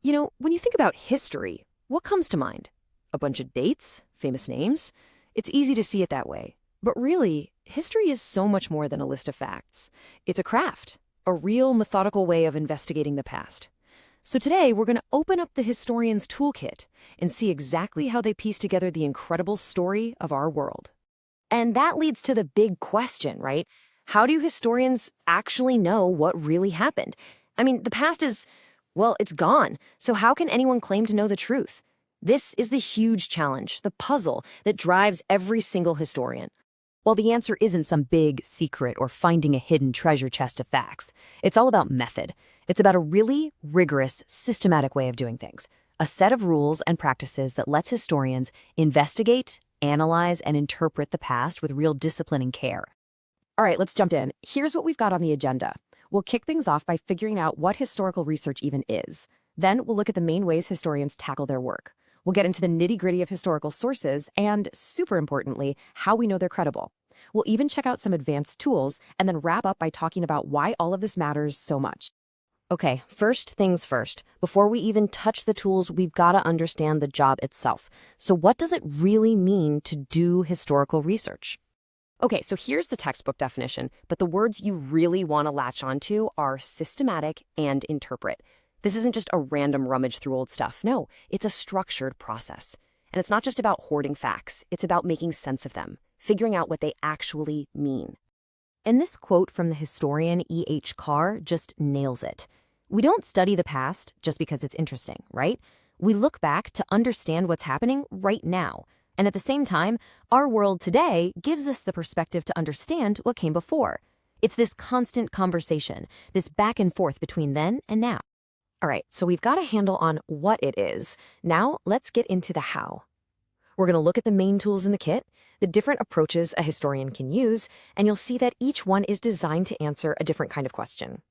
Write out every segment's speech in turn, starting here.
When you think about history, what comes to mind? A bunch of dates? Famous names? It's easy to see it that way. But really, history is so much more than a list of facts. It's a craft, a real methodical way of investigating the past. So today, we're going to open up the historian's toolkit and see exactly how they piece together the incredible story of our world. And that leads to the big question, right? How do historians actually know what really happened? I mean, the past is, well, it's gone. So how can anyone claim to know the truth? This is the huge challenge, the puzzle that drives every single historian. Well, the answer isn't some big secret or finding a hidden treasure chest of facts. It's all about method. It's about a really rigorous, systematic way of doing things. A set of rules and practices that lets historians investigate, analyze, and interpret the past with real discipline and care. All right, let's jump in. Here's what we've got on the agenda. We'll kick things off by figuring out what historical research even is. Then we'll look at the main ways historians tackle their work. We'll get into the nitty-gritty of historical sources and, super importantly, how we know they're credible. We'll even check out some advanced tools and then wrap up by talking about why all of this matters so much. Okay, first things first. Before we even touch the tools, we've got to understand the job itself. So what does it really mean to do historical research? Okay, so here's the textbook definition, but the words you really want to latch onto are systematic and interpret. This isn't just a random rummage through old stuff. No, it's a structured process. And it's not just about hoarding facts. It's about making sense of them, figuring out what they actually mean. And this quote from the historian E.H. Carr just nails it. We don't study the past just because it's interesting, right? We look back to understand what's happening right now. And at the same time, our world today gives us the perspective to understand what came before. It's this constant conversation, this back and forth between then and now. All right, so we've got a handle on what it is. Now let's get into the how. We're going to look at the main tools in the kit, the different approaches a historian can use, and you'll see that each one is designed to answer a different kind of question.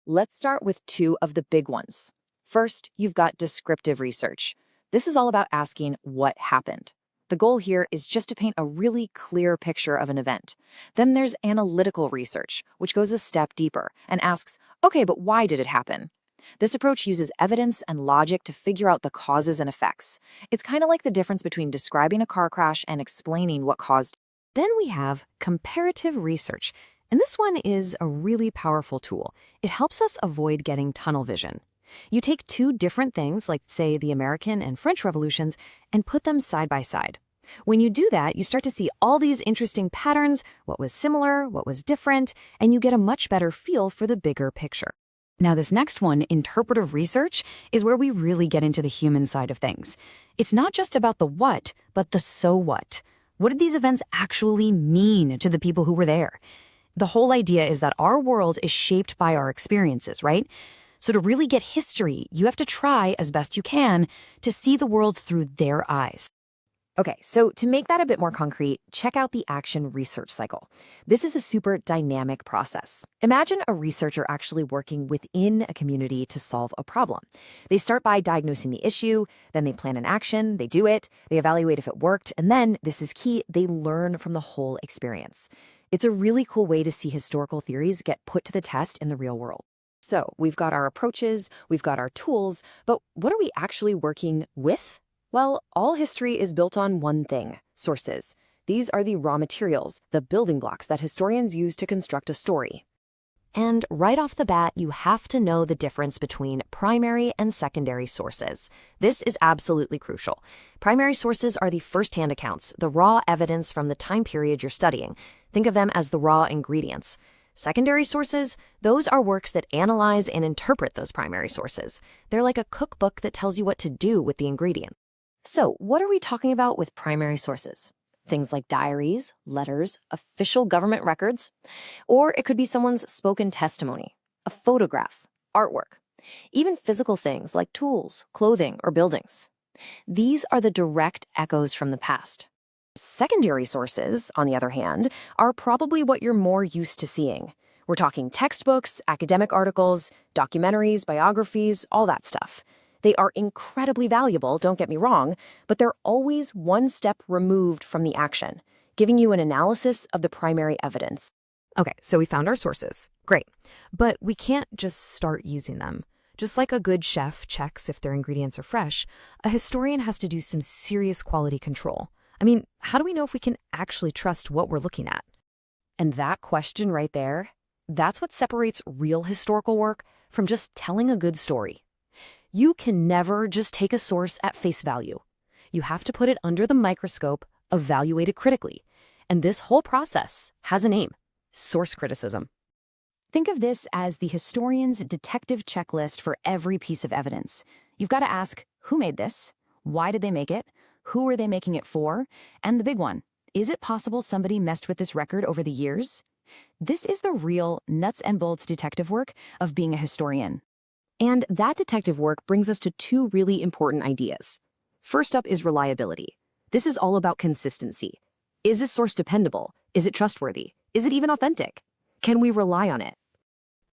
Let's start with two of the big ones. First, you've got descriptive research. This is all about asking what happened. The goal here is just to paint a really clear picture of an event. Then there's analytical research, which goes a step deeper and asks, okay, but why did it happen? This approach uses evidence and logic to figure out the causes and effects. It's kind of like the difference between describing a car crash and explaining what caused it. Then we have comparative research, and this one is a really powerful tool. It helps us avoid getting tunnel vision. You take two different things, like, say, the American and French revolutions, and put them side by side. When you do that, you start to see all these interesting patterns, what was similar, what was different, and you get a much better feel for the bigger picture. Now, this next one, interpretive research, is where we really get into the human side of things. It's not just about the what, but the so what. What did these events actually mean to the people who were there? The whole idea is that our world is shaped by our experiences, right? So to really get history, you have to try, as best you can, to see the world through their eyes. Okay, so to make that a bit more concrete, check out the action research cycle. This is a super dynamic process. Imagine a researcher actually working within a community to solve a problem. They start by diagnosing the issue, then they plan an action, they do it, they evaluate if it worked, and then, this is key, they learn from the whole experience. It's a really cool way to see historical theories get put to the test in the real world. So we've got our approaches, we've got our tools, but what are we actually working with? Well, all history is built on one thing: sources. These are the raw materials, the building blocks that historians use to construct a story. And right off the bat, you have to know the difference between primary and secondary sources. This is absolutely crucial. Primary sources are the first-hand accounts, the raw evidence from the time period you're studying. Think of them as the raw ingredients. Secondary sources, those are works that analyze and interpret those primary sources. They're like a cookbook that tells you what to do with the ingredients. So, what are we talking about with primary sources? Things like diaries, letters, official government records, or it could be someone's spoken testimony, a photograph, artwork, even physical things like tools, clothing, or buildings. These are the direct echoes from the past. Secondary sources, on the other hand, are probably what you're more used to seeing. We're talking textbooks, academic articles, documentaries, biographies, all that stuff. They are incredibly valuable, don't get me wrong, but they're always one step removed from the action, giving you an analysis of the primary evidence. Okay, so we found our sources. Great. But we can't just start using them. Just like a good chef checks if their ingredients are fresh, a historian has to do some serious quality control. I mean, how do we know if we can actually trust what we're looking at? And that question right there, that's what separates real historical work from just telling a good story. You can never just take a source at face value. You have to put it under the microscope, evaluate it critically. And this whole process has a name: source criticism. Think of this as the historian's detective checklist for every piece of evidence. You've got to ask, who made this? Why did they make it? Who are they making it for? And the big one, is it possible somebody messed with this record over the years? This is the real nuts and bolts detective work of being a historian. And that detective work brings us to two really important ideas. First up is reliability. This is all about consistency. Is this source dependable? Is it trustworthy? Is it even authentic? Can we rely on it?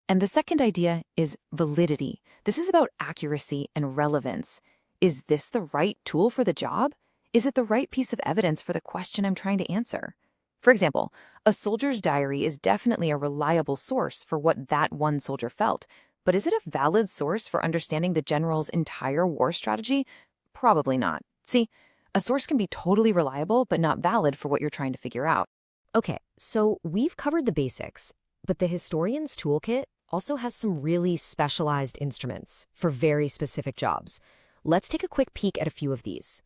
And the second idea is validity. This is about accuracy and relevance. Is this the right tool for the job? Is it the right piece of evidence for the question I'm trying to answer? For example, a soldier's diary is definitely a reliable source for what that one soldier felt. But is it a valid source for understanding the general's entire war strategy? Probably not. See, a source can be totally reliable but not valid for what you're trying to figure out. Okay, so we've covered the basics, but the historian's toolkit also has some really specialized instruments for very specific jobs. Let's take a quick peek at a few of these.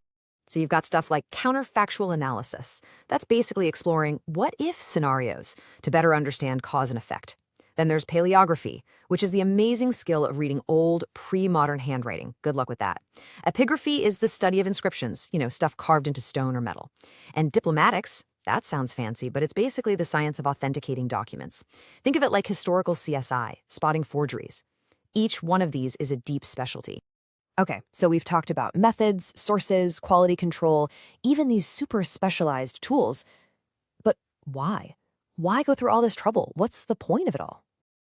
So you've got stuff like counterfactual analysis. That's basically exploring what-if scenarios to better understand cause and effect. Then there's paleography, which is the amazing skill of reading old, pre-modern handwriting. Good luck with that. Epigraphy is the study of inscriptions, stuff carved into stone or metal. And diplomatics, that sounds fancy, but it's basically the science of authenticating documents. Think of it like historical CSI, spotting forgeries. Each one of these is a deep specialty. Okay, so we've talked about methods, sources, quality control, even these super specialized tools. But why? Why go through all this trouble? What's the point of it all?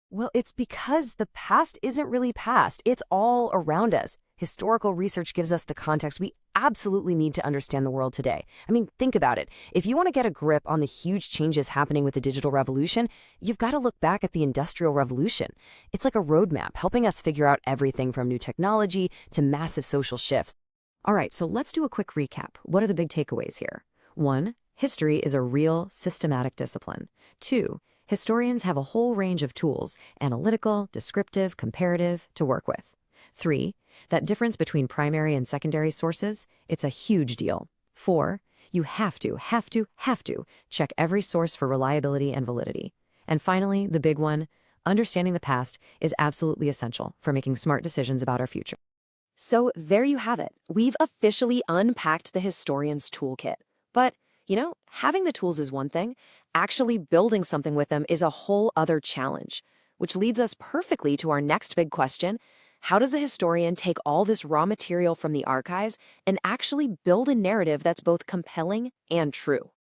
Well, it's because the past isn't really past. It's all around us. Historical research gives us the context we absolutely need to understand the world today. I mean, think about it. If you want to get a grip on the huge changes happening with the digital revolution, you've got to look back at the Industrial Revolution. It's like a roadmap helping us figure out everything from new technology to massive social shifts. All right, so let's do a quick recap. What are the big takeaways here? 1, history is a real, systematic discipline. 2, historians have a whole range of tools, analytical, descriptive, comparative, to work with. 3, that difference between primary and secondary sources, it's a huge deal. 4, you have to check every source for reliability and validity. And finally, the big one, understanding the past is absolutely essential for making smart decisions about our future. So there you have it. We've officially unpacked the historian's toolkit. But, having the tools is one thing. Actually building something with them is a whole other challenge, which leads us perfectly to our next big question. How does a historian take all this raw material from the archives and actually build a narrative that's both compelling and true?